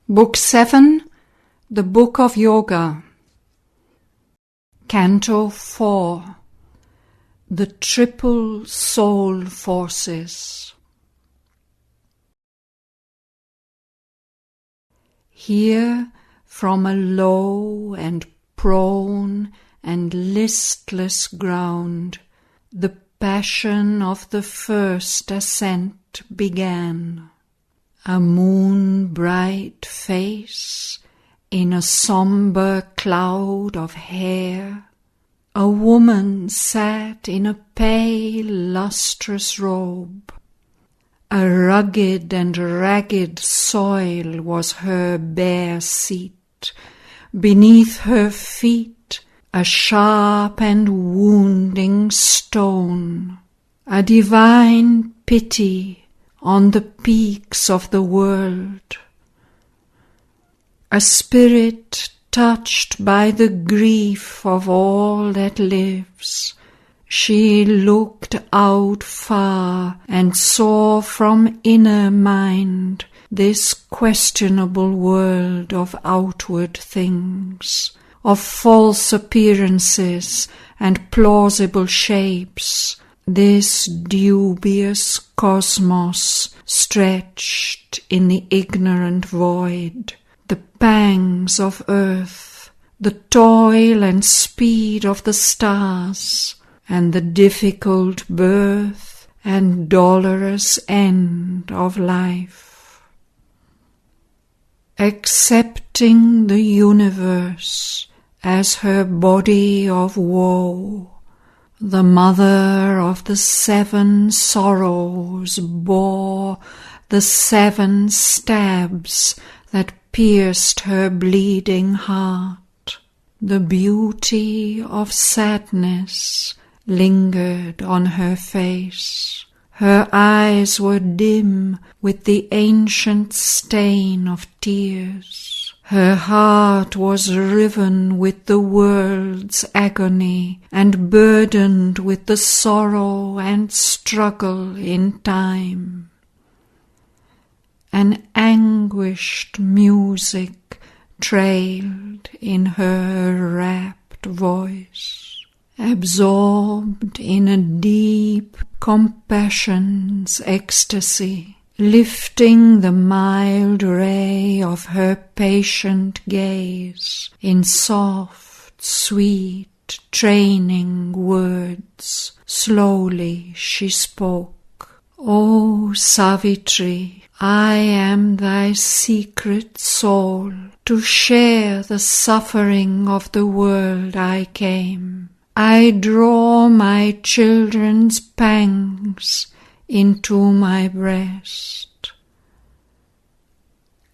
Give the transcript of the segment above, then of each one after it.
Book 7, The Book of Yoga. Canto 4, The Triple Soul Forces. Here, from a low and prone and listless ground, the passion of the first ascent began. A moon-bright face in a sombre cloud of hair, a woman sat in a pale, lustrous robe. A rugged and ragged soil was her bare seat. Beneath her feet a sharp and wounding stone, a divine pity on the peaks of the world. A spirit touched by the grief of all that lives, she looked out far and saw from inner mind this questionable world of outward things, of false appearances and plausible shapes, this dubious cosmos stretched in the ignorant void, the pangs of earth, the toil and speed of the stars, and the difficult birth and dolorous end of life. Accepting the universe as her body of woe, the mother of the 7 sorrows bore the 7 stabs that pierced her bleeding heart. The beauty of sadness lingered on her face. Her eyes were dim with the ancient stain of tears. Her heart was riven with the world's agony and burdened with the sorrow and struggle in time. An anguished music trailed in her rapt voice, absorbed in a deep compassion's ecstasy, lifting the mild ray of her patient gaze in soft, sweet, training words. Slowly she spoke. "O Savitri, I am thy secret soul. To share the suffering of the world I came. I draw my children's pangs into my breast.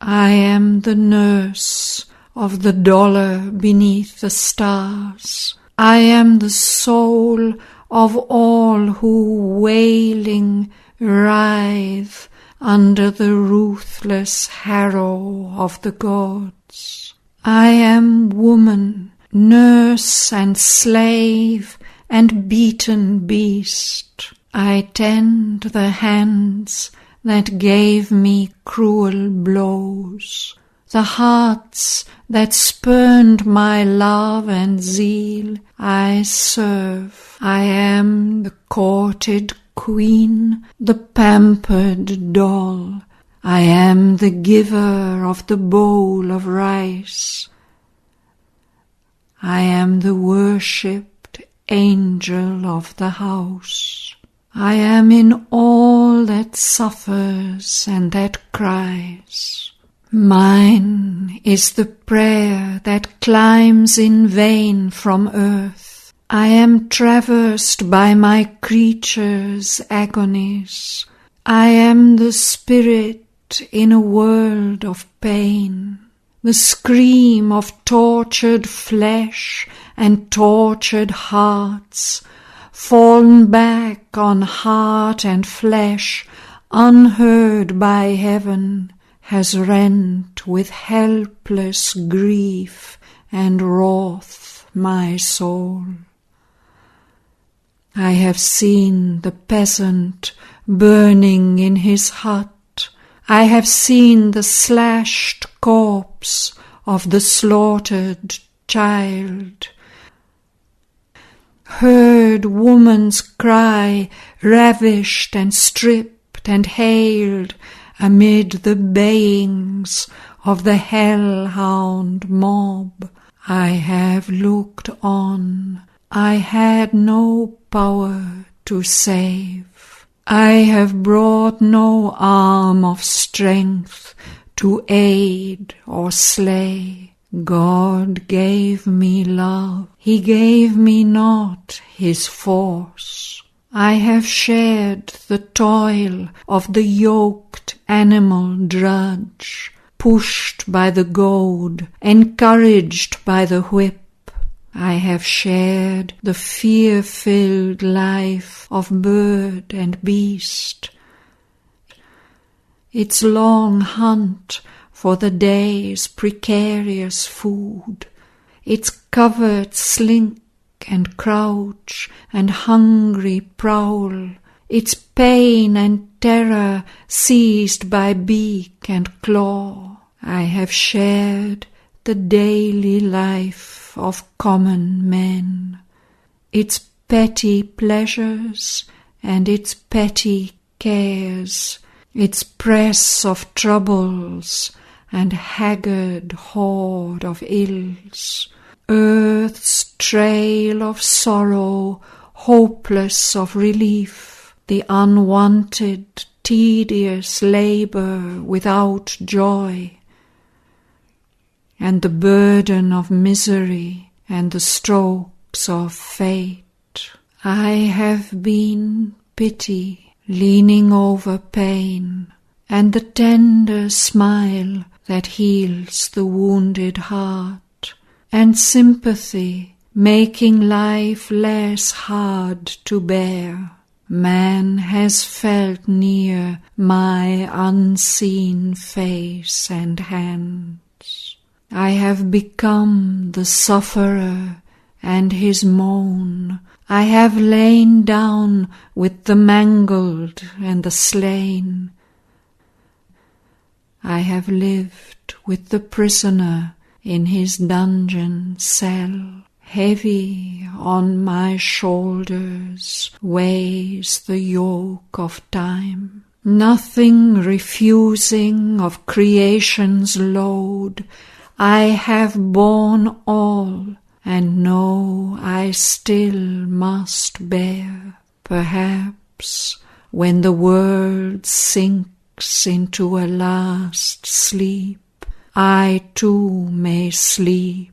I am the nurse of the dollar beneath the stars. I am the soul of all who, wailing, writhe under the ruthless harrow of the gods. I am woman, nurse and slave and beaten beast. I tend the hands that gave me cruel blows, the hearts that spurned my love and zeal I serve. I am the courted queen, the pampered doll. I am the giver of the bowl of rice. I am the worshipped angel of the house. I am in all that suffers and that cries. Mine is the prayer that climbs in vain from earth. I am traversed by my creatures' agonies. I am the spirit in a world of pain, the scream of tortured flesh and tortured hearts, fallen back on heart and flesh, unheard by heaven, has rent with helpless grief and wrath my soul. I have seen the peasant burning in his hut. I have seen the slashed corpse of the slaughtered child. Heard woman's cry, ravished and stripped and hailed amid the bayings of the hellhound mob. I have looked on, I had no power to save. I have brought no arm of strength to aid or slay. God gave me love, He gave me not His force. I have shared the toil of the yoked animal drudge, pushed by the goad, encouraged by the whip. I have shared the fear-filled life of bird and beast, its long hunt for the day's precarious food, its covert slink and crouch and hungry prowl, its pain and terror seized by beak and claw. I have shared the daily life of common men, its petty pleasures and its petty cares, its press of troubles and haggard hoard of ills, earth's trail of sorrow, hopeless of relief, the unwanted, tedious labour without joy, and the burden of misery and the strokes of fate. I have been pity, leaning over pain, and the tender smile that heals the wounded heart, and sympathy, making life less hard to bear. Man has felt near my unseen face and hands. I have become the sufferer and his moan. I have lain down with the mangled and the slain. I have lived with the prisoner in his dungeon cell. Heavy on my shoulders weighs the yoke of time, nothing refusing of creation's load. I have borne all, and know I still must bear. Perhaps when the world sinks into a last sleep, I too may sleep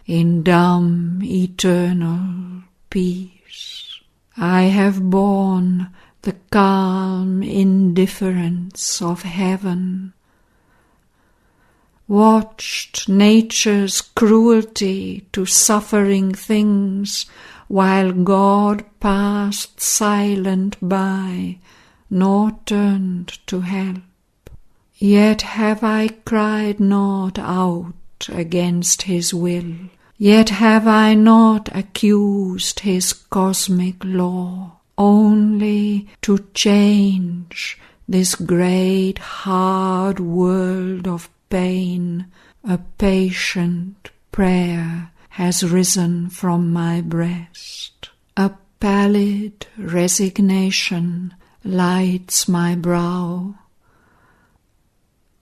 in dumb eternal peace. I have borne the calm indifference of heaven, watched nature's cruelty to suffering things, while God passed silent by, nor turned to help. Yet have I cried not out against his will, yet have I not accused his cosmic law, only to change this great hard world of pain. A patient prayer has risen from my breast. A pallid resignation lights my brow.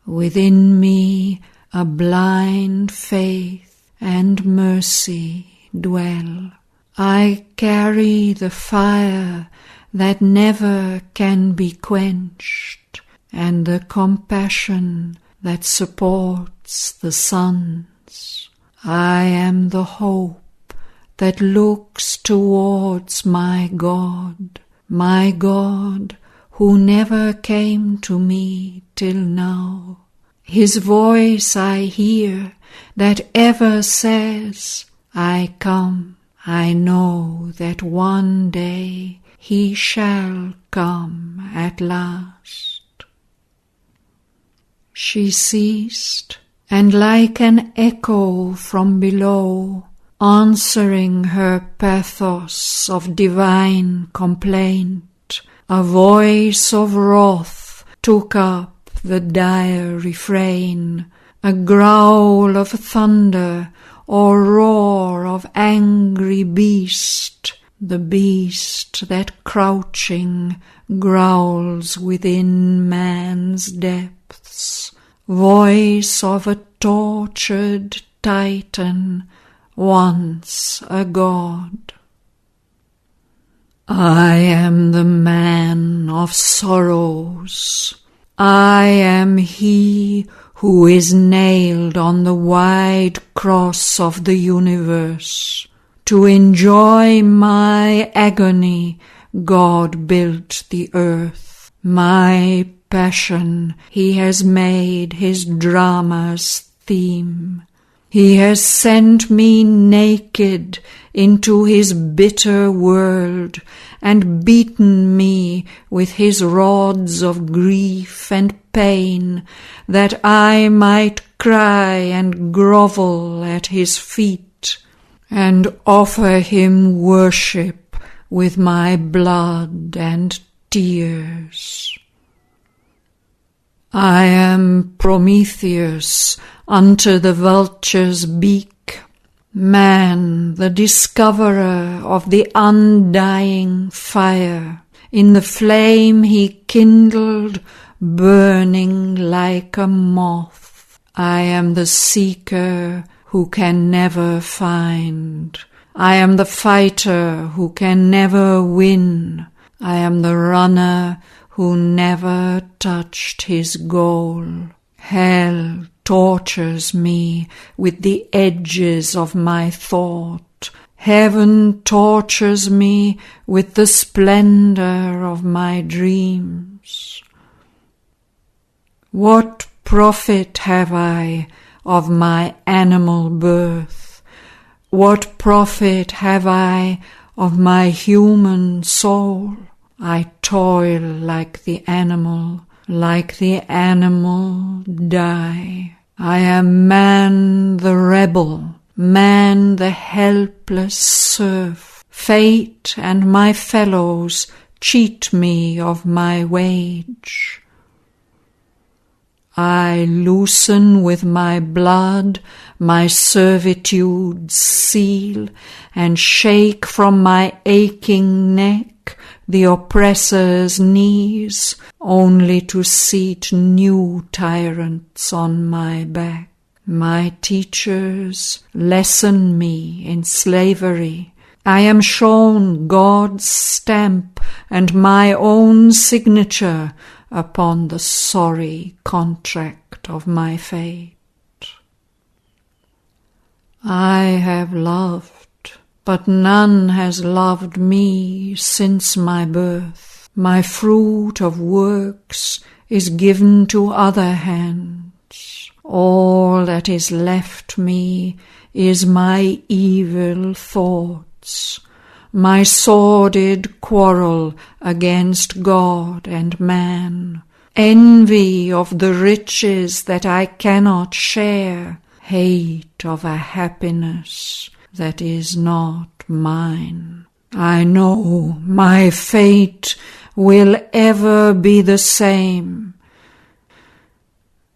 Within me a blind faith and mercy dwell. I carry the fire that never can be quenched, and the compassion that supports the suns. I am the hope that looks towards my God who never came to me till now. His voice I hear that ever says, I come. I know that one day he shall come at last. She ceased, and like an echo from below, answering her pathos of divine complaint, a voice of wrath took up the dire refrain, a growl of thunder or roar of angry beast, the beast that crouching growls within man's depths, voice of a tortured Titan, once a god. I am the man of sorrows. I am he who is nailed on the wide cross of the universe. To enjoy my agony, God built the earth. My passion he has made his drama's theme. He has sent me naked into his bitter world and beaten me with his rods of grief and pain, that I might cry and grovel at his feet and offer him worship with my blood and tears. I am Prometheus unto the vulture's beak, man, the discoverer of the undying fire, in the flame he kindled, burning like a moth. I am the seeker who can never find. I am the fighter who can never win. I am the runner who never touched his goal. Hell tortures me with the edges of my thought. Heaven tortures me with the splendor of my dreams. What profit have I of my animal birth? What profit have I of my human soul? I toil like the animal die. I am man the rebel, man the helpless serf. Fate and my fellows cheat me of my wage. I loosen with my blood my servitude's seal, and shake from my aching neck the oppressor's knees, only to seat new tyrants on my back. My teachers lesson me in slavery. I am shown God's stamp and my own signature upon the sorry contract of my fate. I have loved, but none has loved me since my birth. My fruit of works is given to other hands. All that is left me is my evil thoughts, my sordid quarrel against God and man, envy of the riches that I cannot share, hate of a happiness that is not mine. I know my fate will ever be the same.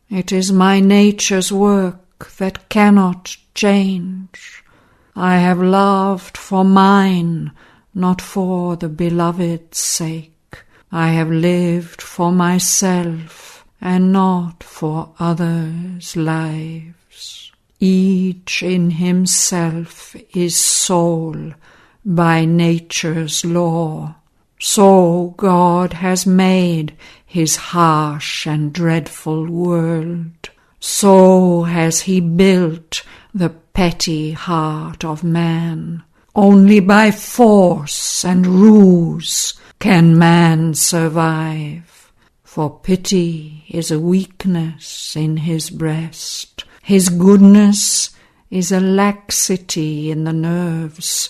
It is my nature's work that cannot change. I have loved for mine, not for the beloved's sake. I have lived for myself and not for others' lives. Each in himself is soul by nature's law. So God has made his harsh and dreadful world. So has he built the petty heart of man. Only by force and ruse can man survive. For pity is a weakness in his breast. His goodness is a laxity in the nerves.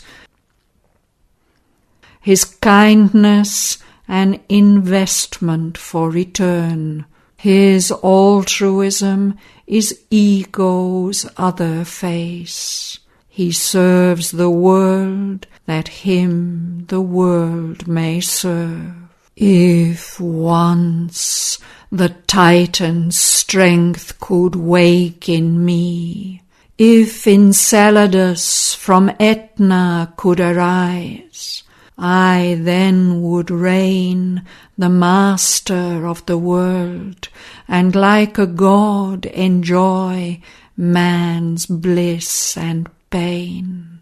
His kindness an investment for return. His altruism is ego's other face. He serves the world that him the world may serve. If once the Titan's strength could wake in me. If Enceladus from Etna could arise, I then would reign the master of the world, and like a god enjoy man's bliss and pain.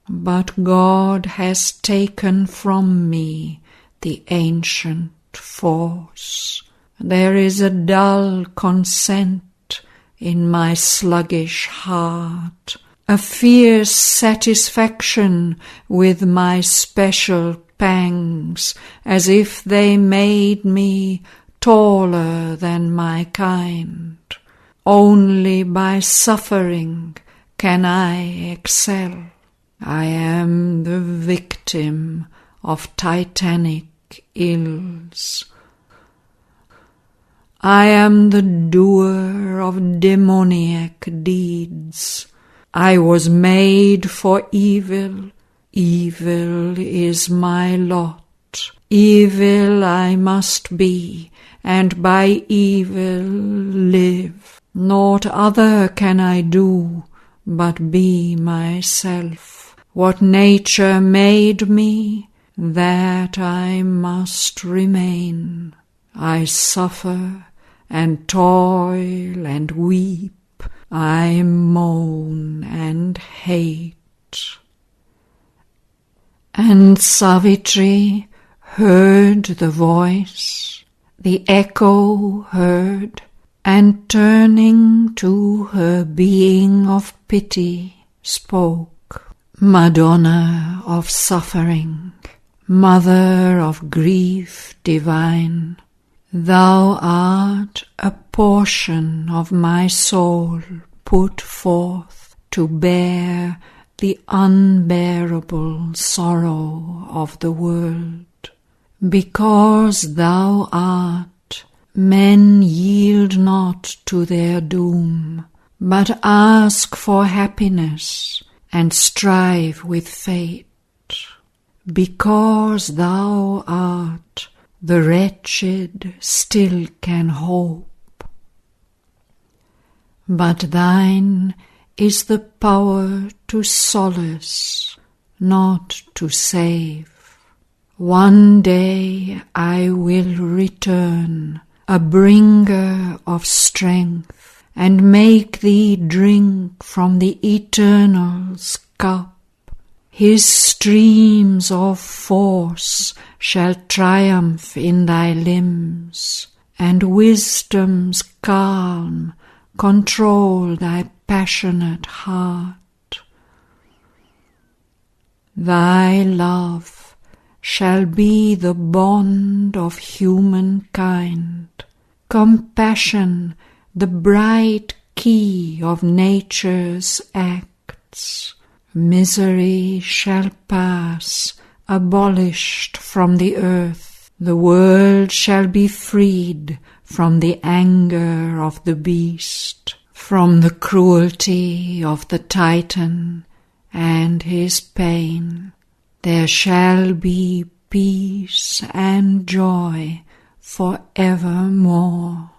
But God has taken from me the ancient force. There is a dull consent in my sluggish heart, a fierce satisfaction with my special pangs, as if they made me taller than my kind. Only by suffering can I excel. I am the victim of titanic ills. I am the doer of demoniac deeds. I was made for evil. Evil is my lot. Evil I must be, and by evil live. Naught other can I do but be myself. What nature made me, that I must remain. I suffer and toil and weep, I moan and hate. And Savitri heard the voice, the echo heard, and turning to her being of pity spoke. Madonna of suffering, Mother of grief divine, Thou art a portion of my soul put forth to bear the unbearable sorrow of the world. Because thou art, men yield not to their doom, but ask for happiness and strive with fate. Because thou art, the wretched still can hope. But thine is the power to solace, not to save. One day I will return, a bringer of strength, and make thee drink from the Eternal's cup. His streams of force shall triumph in thy limbs, and wisdom's calm control thy passionate heart. Thy love shall be the bond of humankind, compassion the bright key of nature's acts. Misery shall pass, abolished from the earth. The world shall be freed from the anger of the beast, from the cruelty of the Titan and his pain. There shall be peace and joy for evermore.